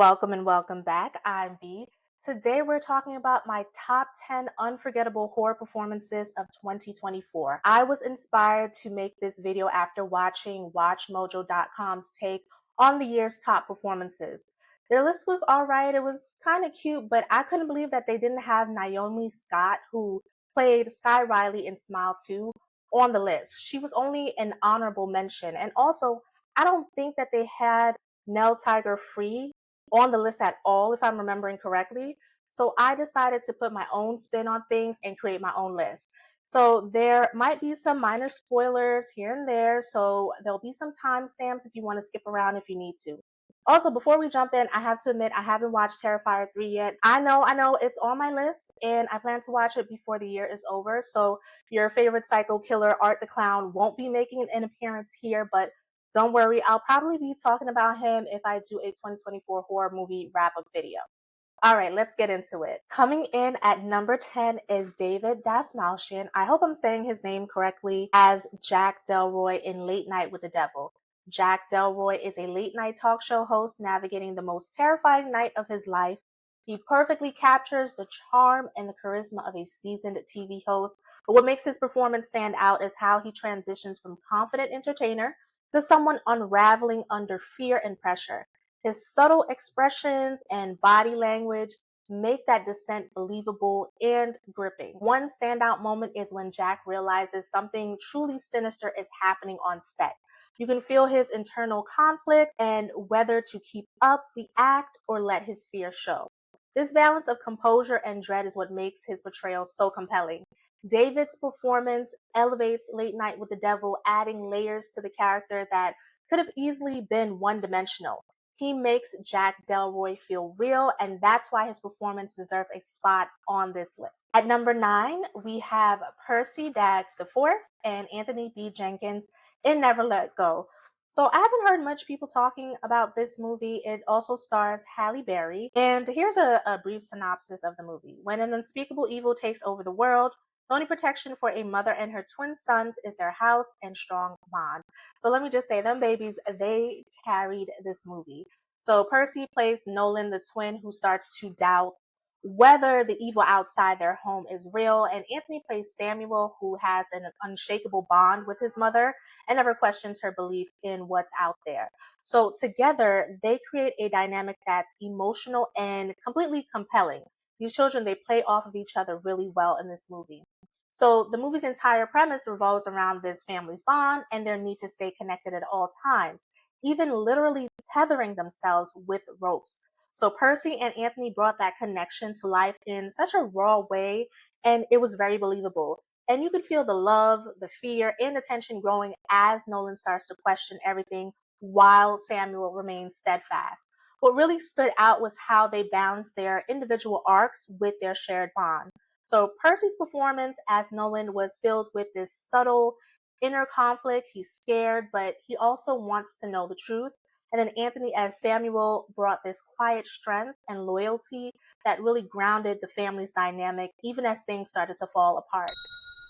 Welcome and welcome back. I'm B. Today we're talking about my top 10 unforgettable horror performances of 2024. I was inspired to make this video after watching WatchMojo.com's take on the year's top performances. Their list was alright, it was kind of cute, but I couldn't believe that they didn't have Naomi Scott, who played Sky Riley in Smile 2, on the list. She was only an honorable mention. And also, I don't think that they had Nell Tiger Free on the list at all, if I'm remembering correctly. So I decided to put my own spin on things and create my own list. So there might be some minor spoilers here and there. So there'll be some timestamps if you want to skip around if you need to. Also, before we jump in, I have to admit I haven't watched Terrifier 3 yet. I know, it's on my list and I plan to watch it before the year is over. So your favorite psycho killer, Art the Clown, won't be making an appearance here, but don't worry, I'll probably be talking about him if I do a 2024 horror movie wrap-up video. All right, let's get into it. Coming in at number 10 is David Dasmalchian. I hope I'm saying his name correctly, as Jack Delroy in Late Night with the Devil. Jack Delroy is a late night talk show host navigating the most terrifying night of his life. He perfectly captures the charm and the charisma of a seasoned TV host, but what makes his performance stand out is how he transitions from confident entertainer to someone unraveling under fear and pressure. His subtle expressions and body language make that descent believable and gripping. One standout moment is when Jack realizes something truly sinister is happening on set. You can feel his internal conflict and whether to keep up the act or let his fear show. This balance of composure and dread is what makes his portrayal so compelling. David's performance elevates Late Night with the Devil, adding layers to the character that could have easily been one-dimensional. He makes Jack Delroy feel real, and that's why his performance deserves a spot on this list. At number 9, we have Percy Daggs IV and Anthony B. Jenkins in Never Let Go. So I haven't heard much people talking about this movie. It also stars Halle Berry. And here's a brief synopsis of the movie. When an unspeakable evil takes over the world, the only protection for a mother and her twin sons is their house and strong bond. So let me just say, them babies, they carried this movie. So Percy plays Nolan, the twin, who starts to doubt whether the evil outside their home is real. And Anthony plays Samuel, who has an unshakable bond with his mother and never questions her belief in what's out there. So together, they create a dynamic that's emotional and completely compelling. These children, they play off of each other really well in this movie. So the movie's entire premise revolves around this family's bond and their need to stay connected at all times, even literally tethering themselves with ropes. So Percy and Anthony brought that connection to life in such a raw way, and it was very believable. And you could feel the love, the fear, and the tension growing as Nolan starts to question everything while Samuel remains steadfast. What really stood out was how they balanced their individual arcs with their shared bond. So Percy's performance as Nolan was filled with this subtle inner conflict. He's scared, but he also wants to know the truth. And then Anthony as Samuel brought this quiet strength and loyalty that really grounded the family's dynamic, even as things started to fall apart.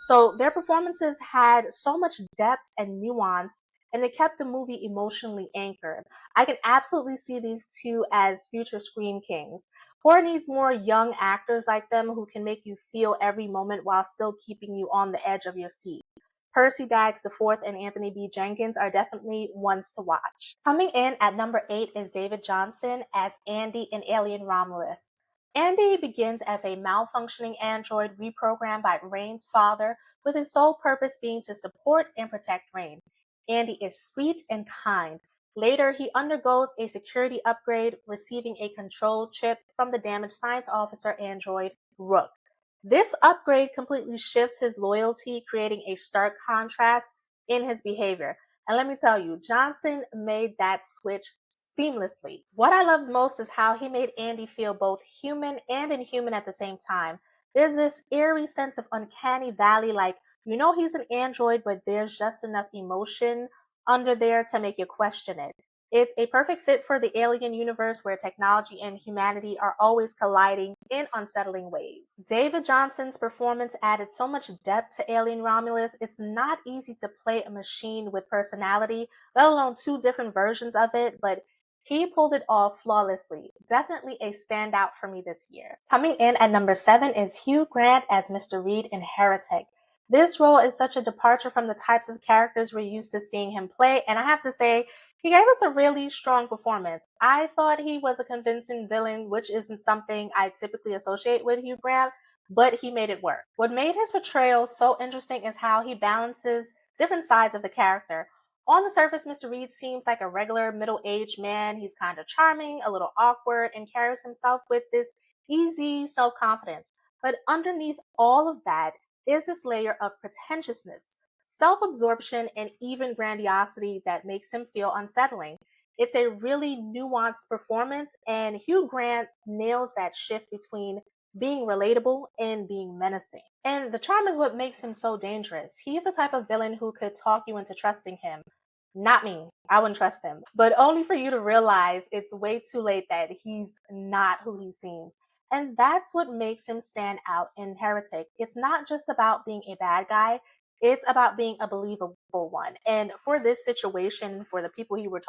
So their performances had so much depth and nuance, and they kept the movie emotionally anchored. I can absolutely see these two as future screen kings. Horror needs more young actors like them who can make you feel every moment while still keeping you on the edge of your seat. Percy Daggs IV and Anthony B. Jenkins are definitely ones to watch. Coming in at number 8 is David Johnson as Andy in Alien Romulus. Andy begins as a malfunctioning android reprogrammed by Rain's father, with his sole purpose being to support and protect Rain. Andy is sweet and kind. Later, he undergoes a security upgrade, receiving a control chip from the damaged science officer android Rook. This upgrade completely shifts his loyalty, creating a stark contrast in his behavior. And let me tell you, Johnson made that switch seamlessly. What I loved most is how he made Andy feel both human and inhuman at the same time. There's this eerie sense of uncanny valley, like you know he's an android, but there's just enough emotion under there to make you question it. It's a perfect fit for the alien universe where technology and humanity are always colliding in unsettling ways. David Johnson's performance added so much depth to Alien Romulus. It's not easy to play a machine with personality, let alone two different versions of it, but He pulled it off flawlessly. Definitely a standout for me this year. Coming in at number 7 is Hugh Grant as Mr. Reed in Heretic. This role is such a departure from the types of characters we're used to seeing him play, and I have to say, he gave us a really strong performance. I thought he was a convincing villain, which isn't something I typically associate with Hugh Grant, but he made it work. What made his portrayal so interesting is how he balances different sides of the character. On the surface, Mr. Reed seems like a regular middle aged man. He's kind of charming, a little awkward, and carries himself with this easy self confidence. But underneath all of that is this layer of pretentiousness, self absorption, and even grandiosity that makes him feel unsettling. It's a really nuanced performance, and Hugh Grant nails that shift between being relatable and being menacing. And the charm is what makes him so dangerous. He's the type of villain who could talk you into trusting him. Not me. I wouldn't trust him. But only for you to realize it's way too late that he's not who he seems. And that's what makes him stand out in Heretic. It's not just about being a bad guy, it's about being a believable one. And for this situation, for the people he was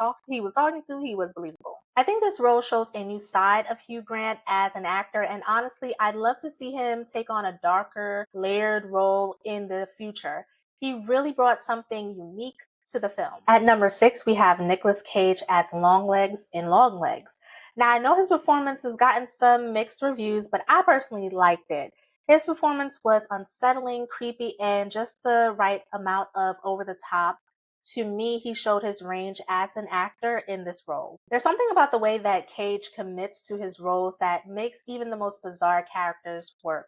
talking to, he was believable. I think this role shows a new side of Hugh Grant as an actor, and honestly, I'd love to see him take on a darker, layered role in the future. He really brought something unique to the film. At number 6, we have Nicolas Cage as Longlegs in Longlegs. Now, I know his performance has gotten some mixed reviews, but I personally liked it. His performance was unsettling, creepy, and just the right amount of over the top. To me, he showed his range as an actor in this role. There's something about the way that Cage commits to his roles that makes even the most bizarre characters work.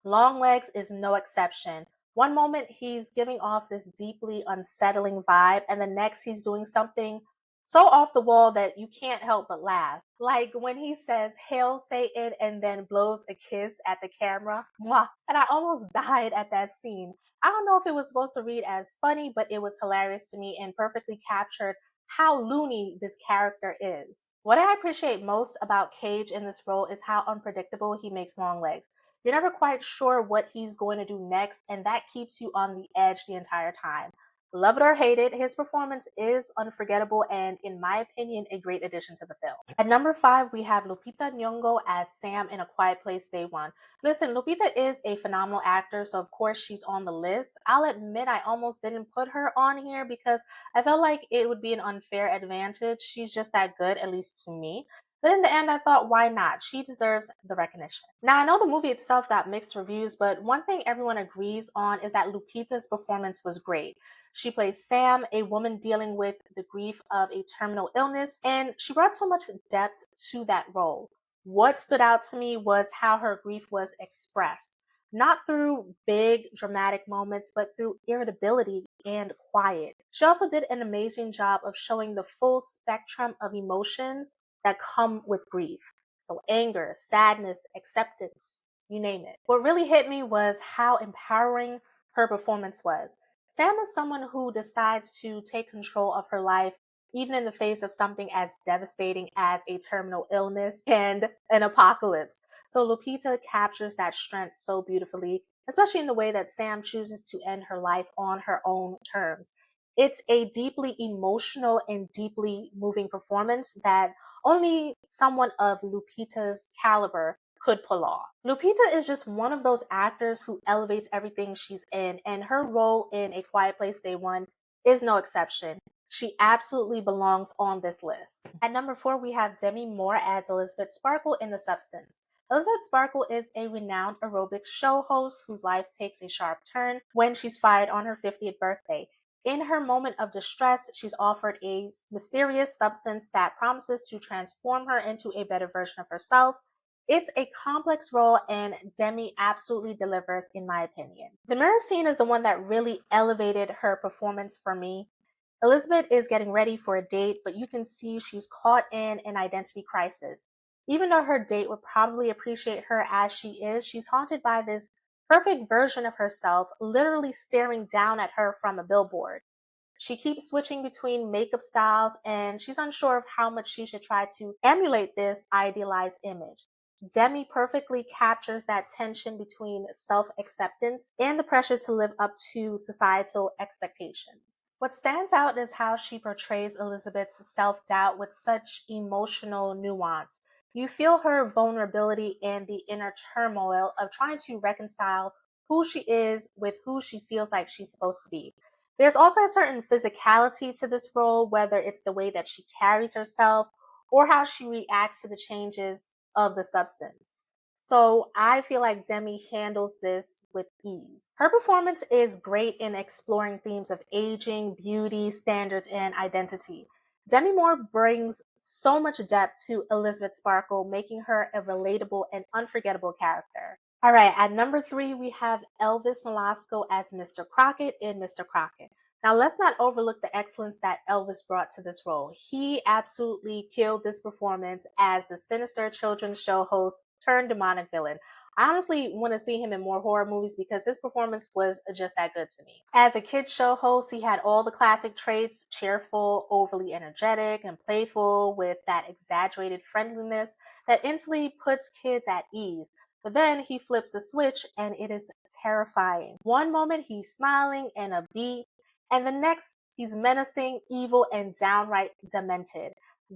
Longlegs is no exception. One moment he's giving off this deeply unsettling vibe, and the next he's doing something so off the wall that you can't help but laugh. Like when he says, "Hail Satan," and then blows a kiss at the camera. Mwah. And I almost died at that scene. I don't know if it was supposed to read as funny, but it was hilarious to me and perfectly captured how loony this character is. What I appreciate most about Cage in this role is how unpredictable he makes Longlegs. You're never quite sure what he's going to do next, and that keeps you on the edge the entire time. Love it or hate it, his performance is unforgettable and, in my opinion, a great addition to the film. At number 5, we have Lupita Nyong'o as Sam in A Quiet Place Day One. Listen, Lupita is a phenomenal actor, so of course she's on the list. I'll admit I almost didn't put her on here because I felt like it would be an unfair advantage. She's just that good, at least to me. But in the end, I thought, why not? She deserves the recognition. Now, I know the movie itself got mixed reviews, but one thing everyone agrees on is that Lupita's performance was great. She plays Sam, a woman dealing with the grief of a terminal illness, and she brought so much depth to that role. What stood out to me was how her grief was expressed, not through big dramatic moments, but through irritability and quiet. She also did an amazing job of showing the full spectrum of emotions that come with grief. So, anger, sadness, acceptance, you name it. What really hit me was how empowering her performance was. Sam is someone who decides to take control of her life even in the face of something as devastating as a terminal illness and an apocalypse. So Lupita captures that strength so beautifully, especially in the way that Sam chooses to end her life on her own terms. It's a deeply emotional and deeply moving performance that only someone of Lupita's caliber could pull off. Lupita is just one of those actors who elevates everything she's in, and her role in A Quiet Place Day One is no exception. She absolutely belongs on this list. At number 4, we have Demi Moore as Elizabeth Sparkle in The Substance. Elizabeth Sparkle is a renowned aerobics show host whose life takes a sharp turn when she's fired on her 50th birthday. In her moment of distress, she's offered a mysterious substance that promises to transform her into a better version of herself. It's a complex role, and Demi absolutely delivers, in my opinion. The mirror scene is the one that really elevated her performance for me. Elizabeth is getting ready for a date, but you can see she's caught in an identity crisis. Even though her date would probably appreciate her as she is, she's haunted by this perfect version of herself literally staring down at her from a billboard. She keeps switching between makeup styles, and she's unsure of how much she should try to emulate this idealized image. Demi perfectly captures that tension between self acceptance and the pressure to live up to societal expectations. What stands out is how she portrays Elizabeth's self doubt with such emotional nuance. You feel her vulnerability and the inner turmoil of trying to reconcile who she is with who she feels like she's supposed to be. There's also a certain physicality to this role, whether it's the way that she carries herself or how she reacts to the changes of the substance. So I feel like Demi handles this with ease. Her performance is great in exploring themes of aging, beauty, standards, and identity. Demi Moore brings so much depth to Elizabeth Sparkle, making her a relatable and unforgettable character. All right, at number three, we have Elvis Nolasco as Mr. Crockett in Mr. Crockett. Now, let's not overlook the excellence that Elvis brought to this role. He absolutely killed this performance as the sinister children's show host turned demonic villain. I honestly want to see him in more horror movies because his performance was just that good to me. As a kids show host, he had all the classic traits: cheerful, overly energetic, and playful, with that exaggerated friendliness that instantly puts kids at ease. But then he flips the switch and it is terrifying. One moment he's smiling and upbeat, and the next he's menacing, evil, and downright demented.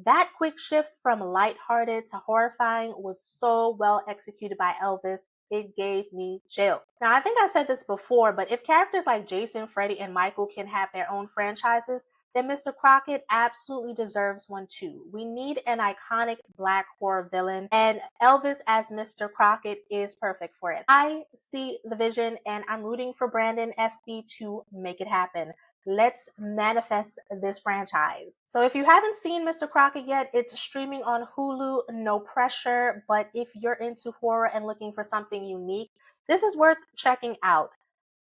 That quick shift from lighthearted to horrifying was so well executed by Elvis, it gave me chills. Now, I think I said this before, but if characters like Jason, Freddy, and Michael can have their own franchises, then Mr. Crockett absolutely deserves one too. We need an iconic black horror villain, and Elvis as Mr. Crockett is perfect for it. I see the vision, and I'm rooting for Brandon SB to make it happen. Let's manifest this franchise. So if you haven't seen Mr. Crockett yet, it's streaming on Hulu, no pressure, but if you're into horror and looking for something unique, this is worth checking out.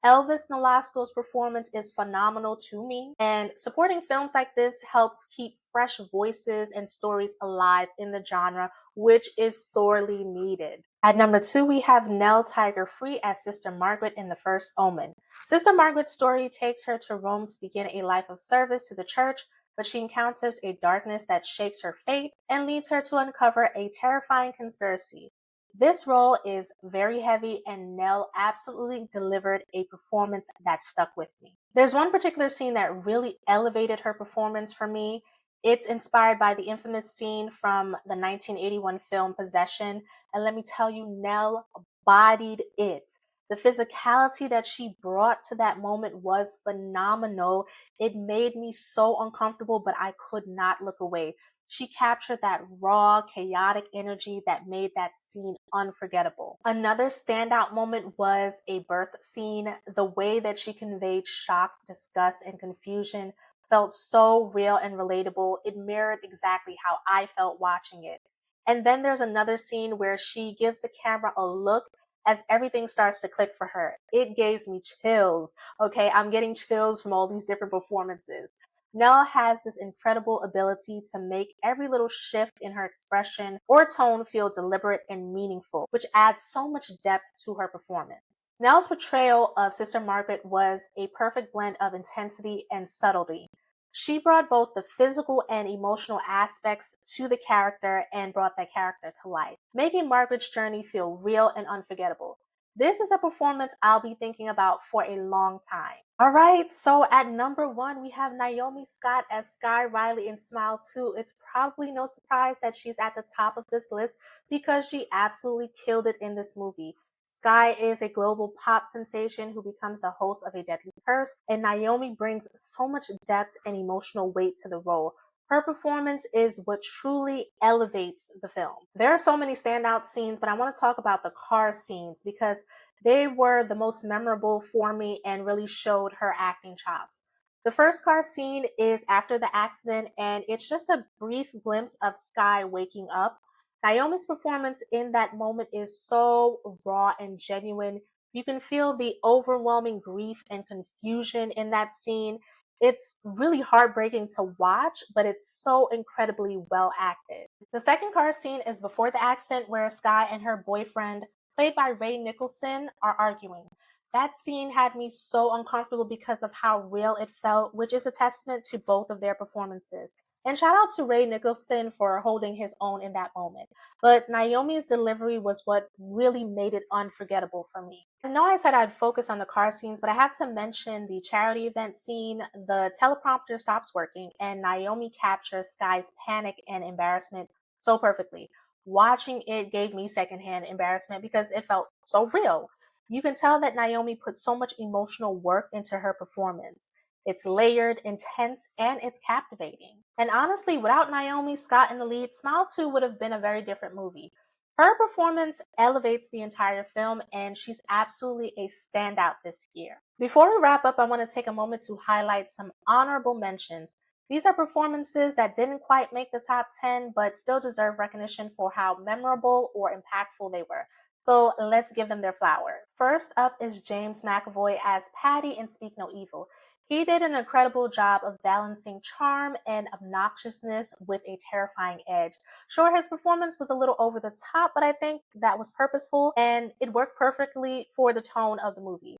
Elvis Nolasco's performance is phenomenal to me, and supporting films like this helps keep fresh voices and stories alive in the genre, which is sorely needed. At number two, we have Nell Tiger Free as Sister Margaret in The First Omen. Sister Margaret's story takes her to Rome to begin a life of service to the church, but she encounters a darkness that shakes her fate and leads her to uncover a terrifying conspiracy. This role is very heavy, and Nell absolutely delivered a performance that stuck with me. There's one particular scene that really elevated her performance for me. It's inspired by the infamous scene from the 1981 film Possession, and let me tell you, Nell bodied it. The physicality that she brought to that moment was phenomenal. It made me so uncomfortable, but I could not look away. She captured that raw, chaotic energy that made that scene unforgettable. Another standout moment was a birth scene. The way that she conveyed shock, disgust, and confusion felt so real and relatable. It mirrored exactly how I felt watching it. And then there's another scene where she gives the camera a look as everything starts to click for her. It gives me chills. Okay, I'm getting chills from all these different performances. Nell has this incredible ability to make every little shift in her expression or tone feel deliberate and meaningful, which adds so much depth to her performance. Nell's portrayal of Sister Margaret was a perfect blend of intensity and subtlety. She brought both the physical and emotional aspects to the character and brought that character to life, making Margaret's journey feel real and unforgettable. This is a performance I'll be thinking about for a long time. All right, so at number one, we have Naomi Scott as Sky Riley in Smile 2. It's probably no surprise that she's at the top of this list because she absolutely killed it in this movie. Sky is a global pop sensation who becomes the host of A Deadly Curse, and Naomi brings so much depth and emotional weight to the role. Her performance is what truly elevates the film. There are so many standout scenes, but I want to talk about the car scenes because they were the most memorable for me and really showed her acting chops. The first car scene is after the accident, and it's just a brief glimpse of Sky waking up. Naomi's performance in that moment is so raw and genuine. You can feel the overwhelming grief and confusion in that scene. It's really heartbreaking to watch, but it's so incredibly well acted. The second car scene is before the accident, where Sky and her boyfriend, played by Ray Nicholson, are arguing. That scene had me so uncomfortable because of how real it felt, which is a testament to both of their performances. And shout out to Ray Nicholson for holding his own in that moment. But Naomi's delivery was what really made it unforgettable for me. I know I said I'd focus on the car scenes, but I have to mention the charity event scene. The teleprompter stops working, and Naomi captures Sky's panic and embarrassment so perfectly. Watching it gave me secondhand embarrassment because it felt so real. You can tell that Naomi put so much emotional work into her performance. It's layered, intense, and it's captivating. And honestly, without Naomi Scott in the lead, Smile 2 would have been a very different movie. Her performance elevates the entire film, and she's absolutely a standout this year. Before we wrap up, I want to take a moment to highlight some honorable mentions. These are performances that didn't quite make the top 10, but still deserve recognition for how memorable or impactful they were. So let's give them their flower. First up is James McAvoy as Patty in Speak No Evil. He did an incredible job of balancing charm and obnoxiousness with a terrifying edge. Sure, his performance was a little over the top, but I think that was purposeful and it worked perfectly for the tone of the movie.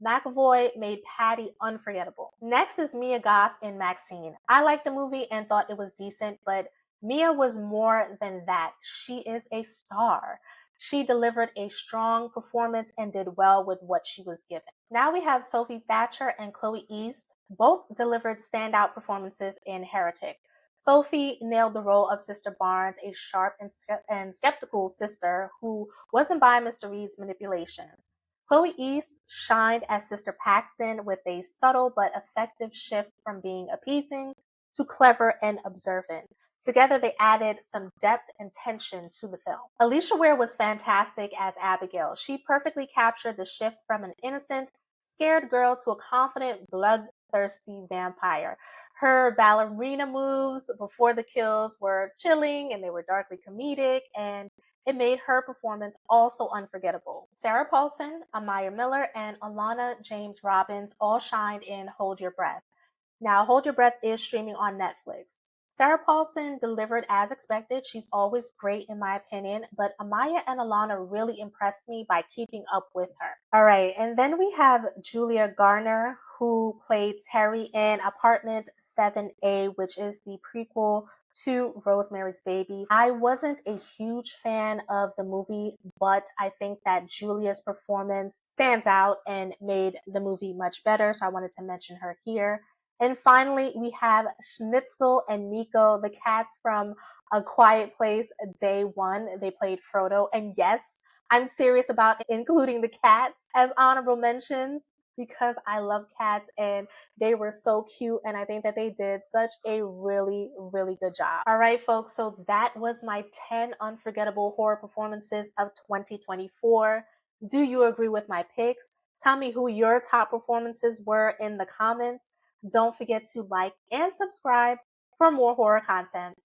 McAvoy made Patty unforgettable. Next is Mia Goth in Maxine. I liked the movie and thought it was decent, but Mia was more than that. She is a star. She delivered a strong performance and did well with what she was given. Now we have Sophie Thatcher and Chloe East. Both delivered standout performances in Heretic. Sophie nailed the role of Sister Barnes, a sharp and skeptical sister who wasn't buying Mr. Reed's manipulations. Chloe East shined as Sister Paxton with a subtle but effective shift from being appeasing to clever and observant. Together, they added some depth and tension to the film. Alicia Ware was fantastic as Abigail. She perfectly captured the shift from an innocent, scared girl to a confident, bloodthirsty vampire. Her ballerina moves before the kills were chilling and they were darkly comedic, and it made her performance also unforgettable. Sarah Paulson, Amaya Miller, and Alana James Robbins all shined in Hold Your Breath. Now, Hold Your Breath is streaming on Netflix. Sarah Paulson delivered as expected. She's always great in my opinion, but Amaya and Alana really impressed me by keeping up with her. All right, and then we have Julia Garner, who played Terry in Apartment 7A, which is the prequel to Rosemary's Baby. I wasn't a huge fan of the movie, but I think that Julia's performance stands out and made the movie much better, so I wanted to mention her here. And finally, we have Schnitzel and Nico, the cats from A Quiet Place Day One. They played Frodo. And yes, I'm serious about including the cats as honorable mentions because I love cats and they were so cute. And I think that they did such a really, really good job. All right, folks. So that was my 10 unforgettable horror performances of 2024. Do you agree with my picks? Tell me who your top performances were in the comments. Don't forget to like and subscribe for more horror content.